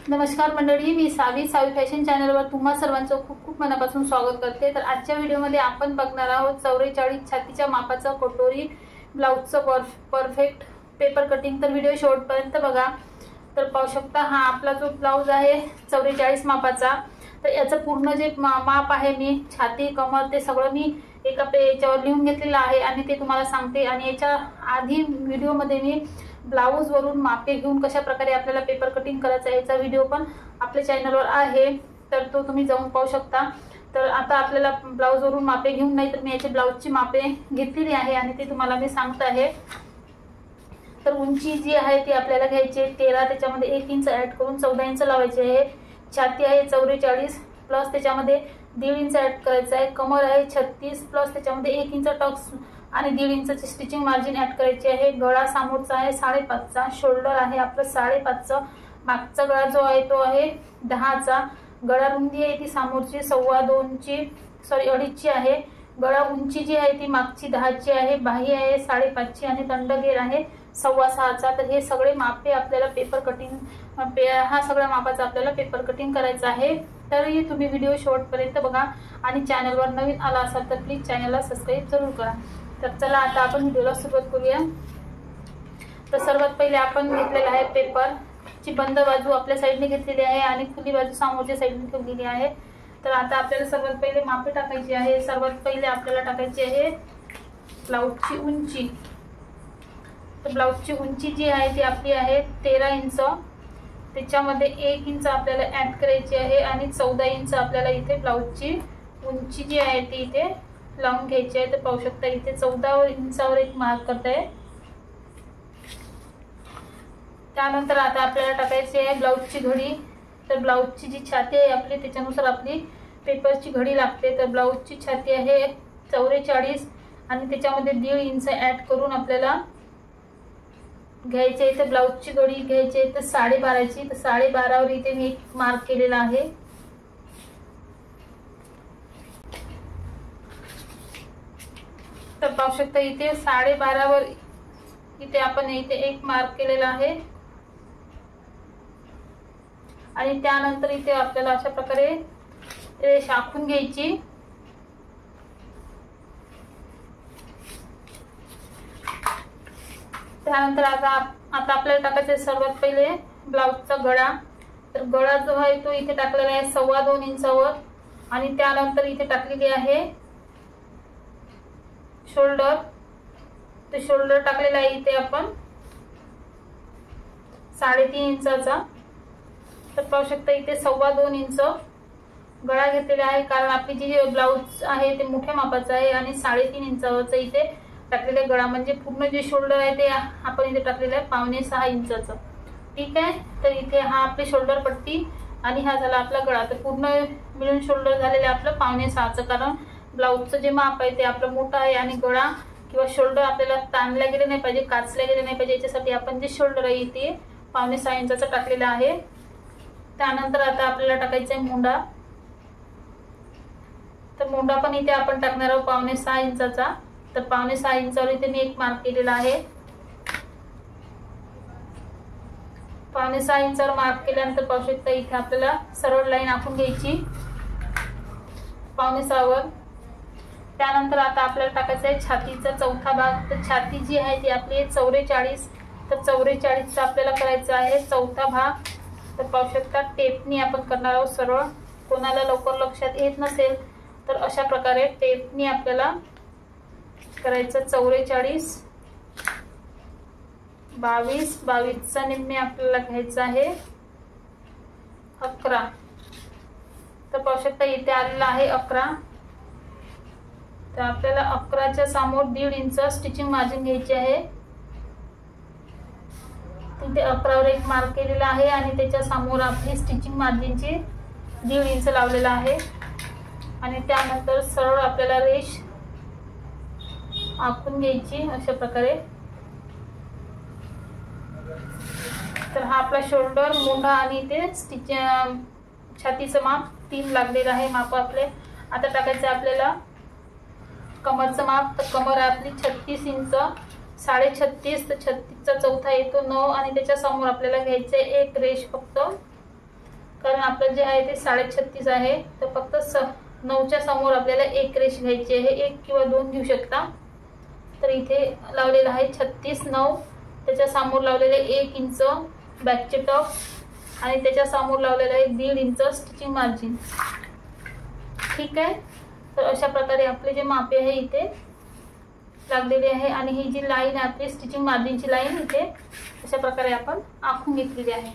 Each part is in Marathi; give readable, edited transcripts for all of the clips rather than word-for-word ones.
नमस्कार मंडळी, मी सावी फॅशन चॅनलवर तुम्हा सर्वांचं खूप खूप मनापासून स्वागत करते। तर आजच्या व्हिडिओमध्ये आपण बघणार आहोत 44 छातीच्या मापाचा कटोरी ब्लाउजचं परफेक्ट पेपर कटिंग। तर व्हिडिओ शेवटपर्यंत बघा। तर पाहू शकता हा आपला जो ब्लाउज आहे 44 मापाचा। तर याचं पूर्ण जे माप आहे मी छाती कमर ते सगळं मी एका पेजवर लिहून घेतलेलं आहे आणि ते तुम्हाला सांगते। आणि याच्या आधी व्हिडिओमध्ये मी ब्लाउज वरून मापे घेऊन कशा प्रकारे आपल्याला पेपर कटिंग करायचं आहे याचा व्हिडिओ पण आपल्या चॅनलवर आहे, तर तो तुम्ही जाऊन पाहू शकता। तर आता आपल्याला ब्लाउज वरून मापे घेऊन नाही तर मी याची ब्लाउजची मापे घेतलेली आहे आणि ते तुम्हाला मी सांगत आहे। तर उंची जी आहे ती आपल्याला घ्यायची 13, त्याच्यामध्ये 1 इंच ऍड करून 14 इंच लावायची आहे। छाती आहे 44 प्लस त्याच्यामध्ये 1.5 इंच ऍड करायचा आहे। कमर आहे 36 प्लस त्याच्यामध्ये 1 इंच टक्स आणि 1.5 इंचची स्टिचिंग मार्जिन ऍड करायची आहे। गळा समोरचा आहे 5.5चा, शोल्डर आहे आपलं 5.5चं, मागचा गळा जो आहे तो आहे 10चा, गळा रुंदी आहे ती समोरची 2.5ची आहे। गळा उंची जी आहे ती मागची 10ची आहे, बाही आहे 5.5ची आणि दंडगेर आहे 6.25चा। तर हे सगळे मापे आपल्याला पेपर कटिंग हा सगळ्या मापाचा आपल्याला पेपर कटिंग करायचा आहे। तरी तुम्ही व्हिडिओ शेवटपर्यंत बघा आणि चॅनलवर नवीन आला असाल तर प्लीज चॅनलला सबस्क्राइब जरूर करा। तर चला आता आपण व्हिडिओला सुरुवात करूया। तर सर्वात पहिले आपण घेतलेला आहे पेपर ची बंद बाजू आपल्या साइडने घेतलेली आहे आणि खुली बाजू समोरच्या साइडने ठेवलेली आहे। तर आता आपल्याला सर्वात पहिले मापे टाकायची आहे। सर्वात पहिले आपल्याला टाकायची आहे ब्लाउजची उंची। तर ब्लाउजची उंची जी आहे ती आपली आहे 13 इंच, त्याच्यामध्ये 1 इंच आपल्याला ऍड करायची आहे आणि 14 इंच आपल्याला इथे ब्लाउजची उंची जी आहे ती इथे लावून घ्यायची आहे। तर पाहू शकता इथे 14 इंचावर एक मार्क करते। त्यानंतर आता आपल्याला टाकायची आहे ब्लाउजची घडी। तर ब्लाउजची जी छाती आहे आपली त्याच्यानुसार आपली पेपरची घडी लागते। तर ब्लाउजची छाती आहे 44 आणि त्याच्यामध्ये 1.5 इंच ऍड करून आपल्याला घ्यायची आहे। तर ब्लाउजची घडी घ्यायची आहे तर 12.5ची। तर 12.5वर इथे मी एक मार्क केलेला आहे। तर पाहू शकता इथे 12.5वर इथे आपण इथे एक मार्क केलेला आहे आणि त्यानंतर इथे आपल्याला अशा प्रकारे रेष आखून घ्यायची। त्यानंतर आता आपल्याला टाकायचे सर्वात पहिले ब्लाउजचा गळा। तर गळा जो आहे तो इथे टाकलेला आहे 2.25 इंचावर आणि त्यानंतर इथे टाकलेली आहे शोल्डर। तो शोल्डर टाकलेला आहे इथे आपण 3.5 इंचाचा। तर पाहू शकता इथे 2.25 इंच गळा घेतलेला आहे, कारण आपली जी ब्लाउज आहे ते मोठ्या मापाचा आहे आणि 3.5 इंचावरचा इथे टाकलेला गळा, म्हणजे पूर्ण जे शोल्डर आहे ते आपण इथे टाकलेलं आहे 5.6 इंचाचं। ठीक आहे, तर इथे हा आपली शोल्डर पट्टी आणि हा झाला आपला गळा। तर पूर्ण मिळून शोल्डर झालेलं आहे आपलं 5.6चं, कारण ब्लाउजचं जे माप आहे ते आपलं मोठं आहे आणि गळा किंवा शोल्डर आपल्याला ताणल्या गेले नाही पाहिजे, काचल्या गेले नाही पाहिजे, याच्यासाठी आपण जे शोल्डर आहे ते 5.6 इंचाचं टाकलेलं आहे। त्यानंतर आता आपल्याला टाकायचं आहे मुंडा। तर मुंडा पण इथे आपण टाकणार आहोत 5.6 इंचाचा। तर 5.6 इंचावर इथे मी एक मार्क केलेला आहे। 5.6 इंचावर मार्क केल्यानंतर पाहू शकता इथे आपल्याला सरळ लाईन आखून घ्यायची 5.6वर। त्यानंतर आता आपल्याला टाकायचं आहे छातीचा चौथा भाग। तर छाती जी आहे ती आपली 44, तर 44चा आपल्याला करायचा आहे चौथा भाग। तर पाहू शकता टेपनी आपण करणार आहोत सरळ। कोणाला लवकर लक्षात येत नसेल तर अशा प्रकारे टेपनी आपल्याला करायचं 44, 22, 22चा निम्मे आपल्याला घ्यायचा आहे 11। तर पाहू शकता इथे आलेला आहे 11। तर आपल्याला 11च्या समोर 1.5 इंच स्टिचिंग मार्जिन घ्यायची आहे। तिथे 11वर एक मार्क केलेला आहे आणि त्याच्या समोर आपली स्टिचिंग मार्जिनची 1.5 इंच लावलेला आहे आणि त्यानंतर सरळ आपल्याला रेष आखून घ्यायची अशा प्रकारे। तर हा आपला शोल्डर, मुंडा आणि इथे छातीचं माप 3 लागलेलं आहे माप आपले। आता टाकायचं आपल्याला कमरचं माप। तर कमर आपली 36 इंच, 36.5, तर 36चा चौथा येतो 9 आणि त्याच्या समोर आपल्याला घ्यायचे एक रेष फक्त कारण आपलं जे आहे ते 36.5 आहे, तर फक्त 9च्या समोर आपल्याला एक रेष घ्यायची आहे, 1 किंवा 2 घेऊ शकता। तर इथे लावलेलं आहे 36, 9, त्याच्या समोर लावलेले 1 इंच बॅकचे टक्स आणि त्याच्या समोर लावलेलं आहे 1.5 इंच स्टिचिंग मार्जिन। ठीक आहे, तर अशा प्रकारे आपले जे मापे आहे इथे लागलेली आहे आणि ही जी लाईन आहे आपली स्टिचिंग मार्जिनची लाईन इथे अशा प्रकारे आपण आखून घेतलेली आहे।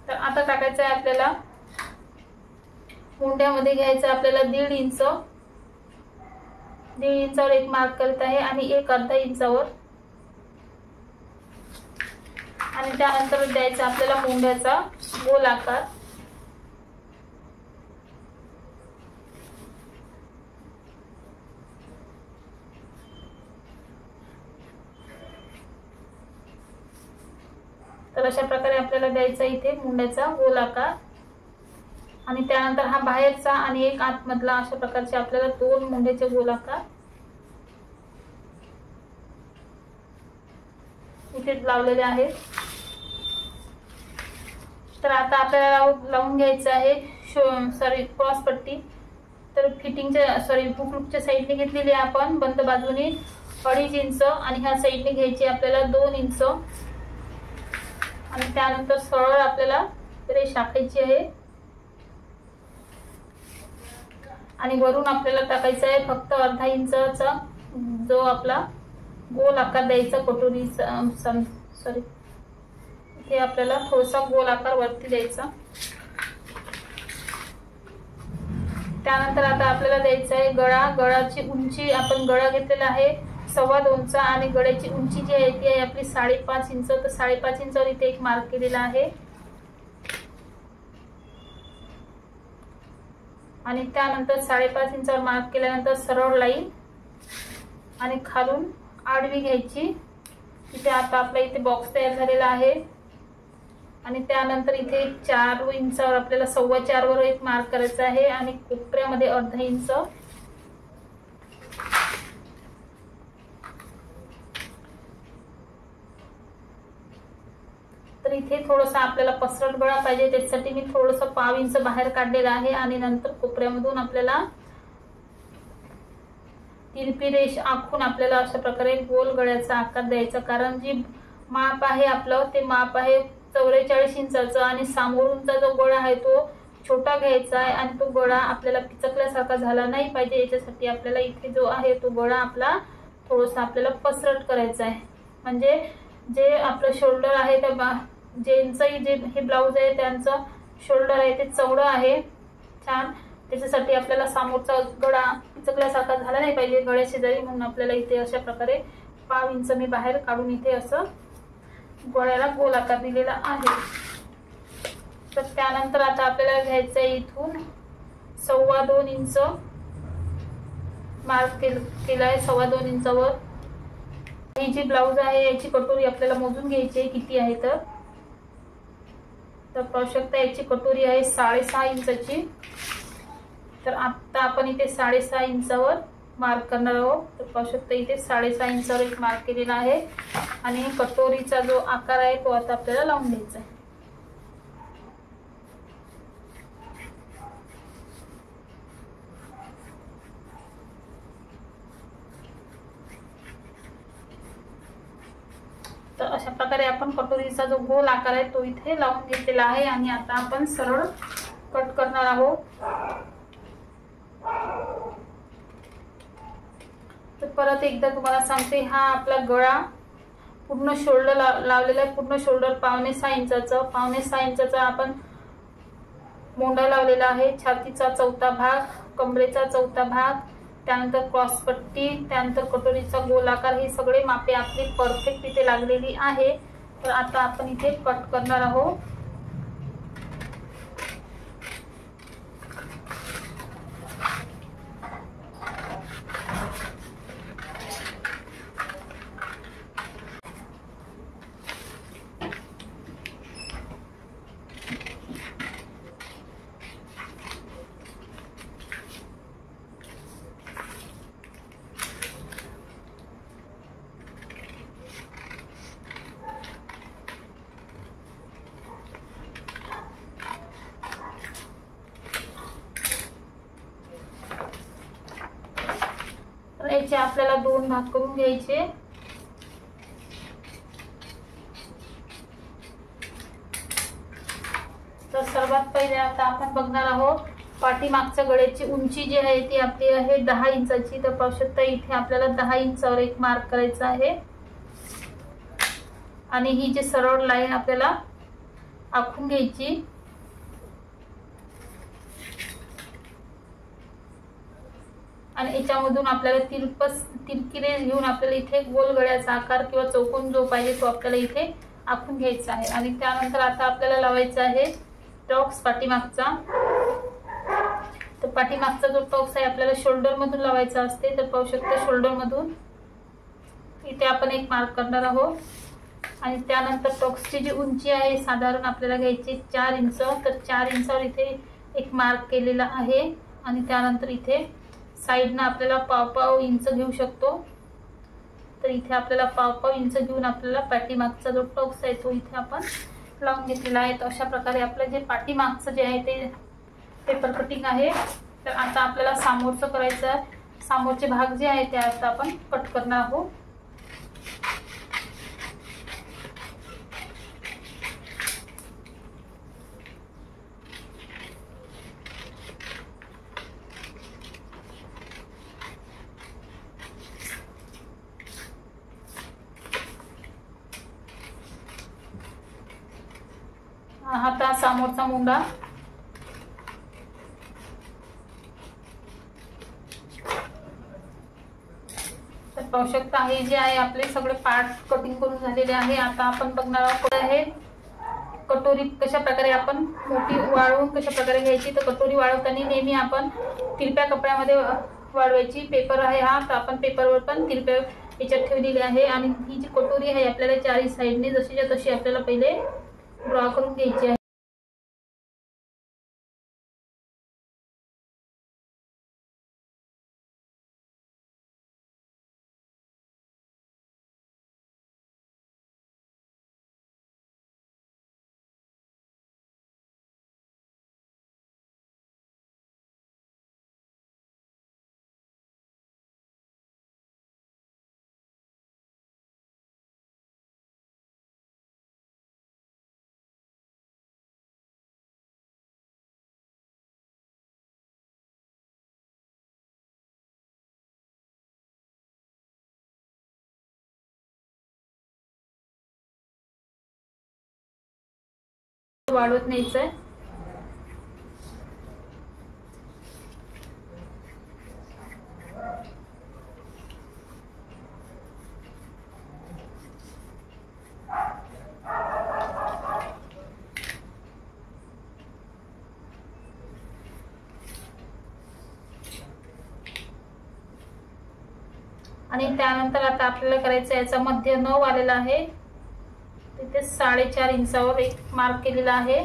तर आता टाकायचं आहे आपल्याला मुंड्यामध्ये घ्यायचं आपल्याला 1.5 इंच, 1.5 इंचावर एक मार्क करत आहे आणि एक अर्धा इंचावर, आणि त्यानंतर द्यायचा आपल्याला मुंड्याचा गोल आकार। तर अशा प्रकारे आपल्याला द्यायचा इथे मुंड्याचा गोल आकार आणि त्यानंतर हा बाहेरचा आणि एक आतमधला अशा प्रकारचे आपल्याला 2 मुंड्याचे गोल आकार इथे लावलेले आहेत। तर आता आपल्याला लावून घ्यायचं आहे क्रॉस पट्टी। तर फिटिंगच्या हुकच्या साईडने घेतलेली आहे आपण बंद बाजूने 2.5 इंच आणि ह्या साईडने घ्यायची आपल्याला 2 इंच आणि त्यानंतर सरळ आपल्याला रेष आखायची आहे आणि वरून आपल्याला टाकायचा आहे फक्त अर्धा इंचाचा जो आपला गोल आकार द्यायचा कटोरीचा। इथे आपल्याला थोडासा गोल आकार वरती द्यायचा। त्यानंतर आता आपल्याला द्यायचा आहे गळा। गळाची उंची आपण गळा घेतलेला आहे 2.25 आणि गळ्याची उंची जी आहे ती आहे आपली 5.5 इंच। तर 5.5 इंचावर इथे एक मार्क केलेला आहे आणि त्यानंतर 5.5 इंचावर मार्क केल्यानंतर सरळ लाईन आणि खालून आडवी घ्यायची। इथे आता आपला इथे बॉक्स तयार झालेला आहे आणि त्यानंतर इथे 4 इंचावर आपल्याला 4.25 वर एक मार्क करायचा आहे आणि कोपऱ्यामध्ये अर्धा इंच। तर इथे थोडंसं आपल्याला पसरट गळा पाहिजे, त्यासाठी मी थोडंसं 1/2 इंच बाहेर काढलेला आहे आणि नंतर कोपऱ्यामधून आपल्याला तिरपी रेष आखून आपल्याला अशा प्रकारे गोल गळ्याचा आकार द्यायचा। कारण जी माप आहे आपलं ते माप आहे 44 इंचाचं आणि समोरूनचा जो गळा आहे तो छोटा घ्यायचा आहे आणि तो गळा आपल्याला पिचकल्यासारखा झाला नाही पाहिजे, याच्यासाठी आपल्याला इथे जो आहे तो गळा आपला थोडासा आपल्याला पसरट करायचा आहे। म्हणजे जे आपलं शोल्डर आहे त्या जेंट्सही जे हे ब्लाउज आहे त्यांचं शोल्डर आहे ते चौडं आहे छान, त्याच्यासाठी आपल्याला समोरचा गळा पिचकल्यासारखा झाला नाही पाहिजे गळ्या शेजारी, म्हणून आपल्याला इथे अशा प्रकारे 1/2 इंच मी बाहेर काढून इथे असं गळ्याला गोल आकार दिलेला आहे। तर त्यानंतर आता आपल्याला घ्यायचं आहे इथून 2.25 इंच मार्क केला आहे। 2.25 इंचावर ही जी ब्लाउज आहे याची कटोरी आपल्याला मोजून घ्यायची आहे किती आहे। तर पाहू शकता याची कटोरी आहे 6.5 इंचाची। तर आता आपण इथे 6.5 इंचावर मार्क करणार आहोत। तर पाहू शकता इथे 6.5 इंचावर एक मार्क केलेला आहे आणि कटोरीचा जो आकार आहे तो आता आपल्याला लावून द्यायचा आहे। तर अशा प्रकारे आपण कटोरीचा जो गोल आकार आहे तो इथे लावून घेतलेला आहे आणि आता आपण सरळ कट करणार आहोत। तर परत एकदा तुम्हाला सांगते, हा आपला गळा पूर्ण शोल्डर लावलेला आहे, पूर्ण शोल्डर 5.5 इंचाचा, 5.5 इंचाचा आपण मोंडा लावलेला आहे, छातीचा चौथा भाग, कमरेचा चौथा भाग, त्यानंतर क्रॉस पट्टी, त्यानंतर कटोरीचा गोल आकार, हे सगळे मापे आपली परफेक्ट इथे लागलेली आहे। तर आता आपण इथे कट करणार आहोत। कटोरीचे आपल्याला 2 भाग करून घ्यायचे। तर सर्वात पहिले आता आपण बघणार आहोत पाठीमागच्या गळ्याची उंची जी आहे ती आपली आहे 10 इंचाची। तर पाहू शकता इथे आपल्याला 10 इंचावर एक मार्क करायचा आहे आणि ही जी सरळ लाईन आपल्याला आखून घ्यायची। आणि याच्यामधून आपल्याला तिरकी रेष घेऊन आपल्याला इथे गोल गळ्याचा आकार किंवा चौकोन जो पाहिजे तो आपल्याला इथे आखून घ्यायचा आहे। आणि त्यानंतर आता आपल्याला लावायचा आहे टॉक्स पाठीमागचा। तर पाठीमागचा जो टॉक्स आहे आपल्याला शोल्डर मधून लावायचा असते। तर पाहू शकता शोल्डर मधून इथे आपण एक मार्क करणार आहोत। आणि त्यानंतर टॉक्सची जी उंची आहे साधारण आपल्याला घ्यायची 4 इंच। तर 4 इंचावर इथे एक मार्क केलेला आहे। आणि त्यानंतर इथे साइडने आपल्याला पाव इंच घेऊ शकतो। तर इथे आपल्याला पाव इंच घेऊन आपल्याला पाठीमागचा जो टॉक्स आहे तो इथे आपण लावून घेतलेला आहे। तर अशा प्रकारे आपलं जे पाठीमागचं जे आहे ते पेपर कटिंग आहे। तर आता आपल्याला समोरचं करायचं आहे। समोरचे भाग जे आहे ते आता आपण कट करणार आहोत। आता समोरचा मुंडा तर पाहू शकता हे जे आहे आपले सगळे पार्ट कटिंग करून झालेले आहे। आता आपण बघणार आहोत आहे कटोरी कशा प्रकारे आपण मोठी वाळवून कशा प्रकारे घ्यायची। तर कटोरी वाळवताना नेहमी आपण तिरप्या कपड्यामध्ये वाळवायची। पेपर आहे हा, तर आपण पेपरवर पण तिरप्या याच्यात ठेवलेली आहे। आणि ही जी कटोरी आहे आपल्याला चारही साईडने जशीच्या तशी आपल्याला पहिले ड्रॉ करून घ्यायची आहे। वाढवत न्यायचंय। आणि त्यानंतर आता आपल्याला करायचं याचा मध्य 9 आलेला आहे। तिथे 4.5 इंचावर एक मार्क केलेला आहे।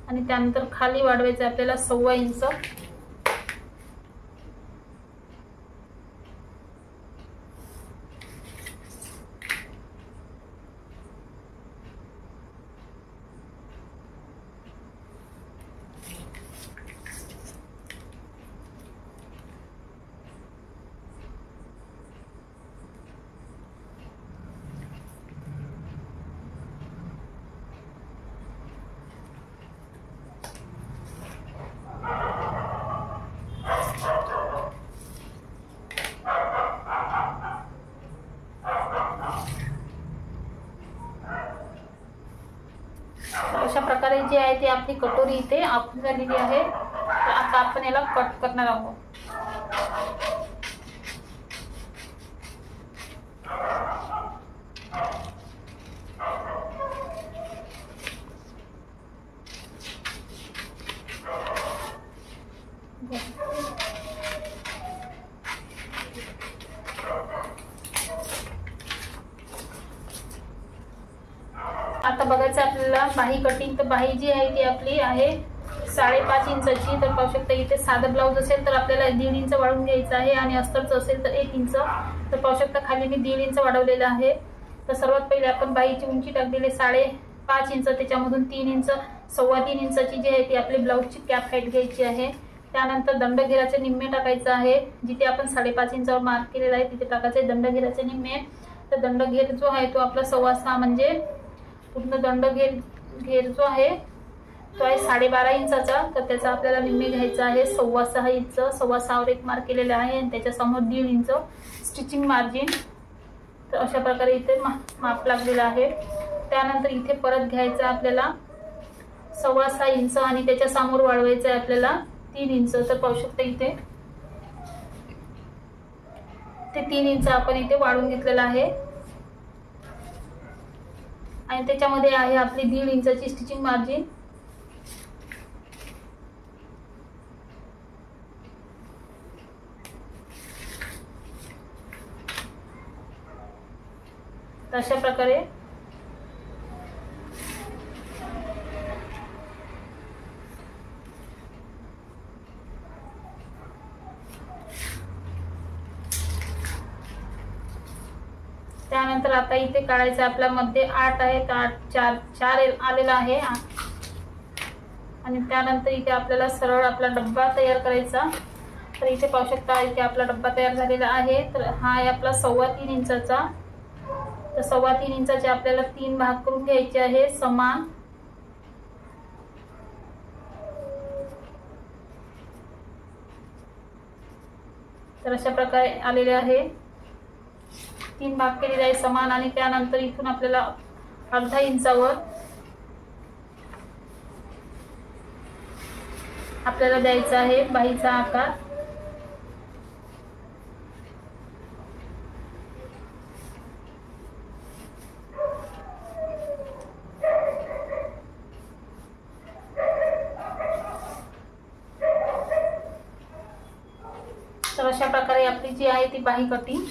आणि त्यानंतर खाली वाढवायचं आपल्याला 1.25 इंच। अशा प्रकारे जी आहे ती आपली कटोरी इथे आखून झालेली आहे। तर आता आपण याला कट करणार आहोत। आता बघायचं आपल्याला बाही कटिंग। तर बाही जी आहे ती आपली आहे 5.5 इंचाची। तर पाहू शकता इथे साधा ब्लाउज असेल तर आपल्याला 1.5 इंच वाढवून घ्यायचं आहे आणि अस्तरचं असेल तर 1 इंच। तर पाहू शकता खाली मी 1.5 इंच वाढवलेलं आहे। तर सर्वात पहिले आपण बाहीची उंची टाकलेली 5.5 इंच, त्याच्यामधून 3 इंच 3.25 इंचाची जी आहे ती आपली ब्लाउजची कॅप हाईट घ्यायची आहे। त्यानंतर दंडघेराचे निम्मे टाकायचं आहे, जिथे आपण 5.5 इंचावर मार्क केलेला आहे तिथे टाकायचे दंडघेराचे निम्मे। तर दंडघेर जो आहे तो आपला 6.25 म्हणजे पूर्ण दंडघेर जो आहे तो आहे 12.5 इंचाचा, तर त्याचा आपल्याला निम्मे घ्यायचा आहे 6.25 इंच। 6.25वर एक मार्क केलेला आहे आणि त्याच्या समोर 1.5 इंच स्टिचिंग मार्जिन। तर अशा प्रकारे इथे माप लागलेला आहे। त्यानंतर इथे परत घ्यायचा आपल्याला 6.25 इंच आणि त्याच्या समोर वाढवायचं आहे आपल्याला 3 इंच। तर पाहू शकता इथे ते 3 इंच आपण इथे वाढवून घेतलेला आहे आणि त्याच्यामध्ये आहे आपली 1.5 इंचाची स्टिचिंग मार्जिन। अशा प्रकारे त्यानंतर आता इथे काढायचं आपल्या मध्ये 8 आहे तर 4 आलेला आहे आणि त्यानंतर इथे आपल्याला सरळ आपला डब्बा तयार करायचा। तर इथे पाहू शकता इथे आपला डब्बा तयार झालेला आहे। तर हा आहे आपला 3.25 इंचाचा। तर 3.25 इंचाचे आपल्याला 3 भाग करून घ्यायचे आहे समान। तर अशा प्रकारे आलेले आहे, 3 भाग केलेले आहे समान आणि त्यानंतर इथून आपल्याला 1/2 इंचावर आपल्याला द्यायचा आहे बाहीचा आकार। तर अशा प्रकारे आपली जी आहे ती बाही कटिंग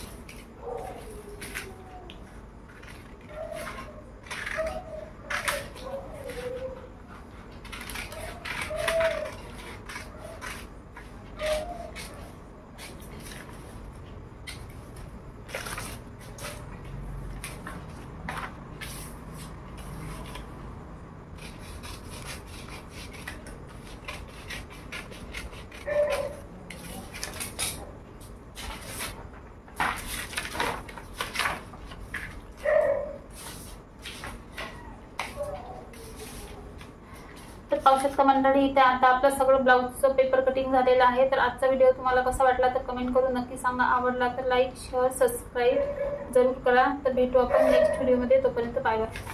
पाहू शकता मंडळी। इथे आता आपलं सगळं ब्लाउजचं पेपर कटिंग झालेलं आहे। तर आजचा व्हिडिओ तुम्हाला कसा वाटला तर कमेंट करून नक्की सांगा। आवडला तर लाईक शेअर सबस्क्राईब जरूर करा। तर भेटू आपण नेक्स्ट व्हिडिओमध्ये, तोपर्यंत बाय बाय।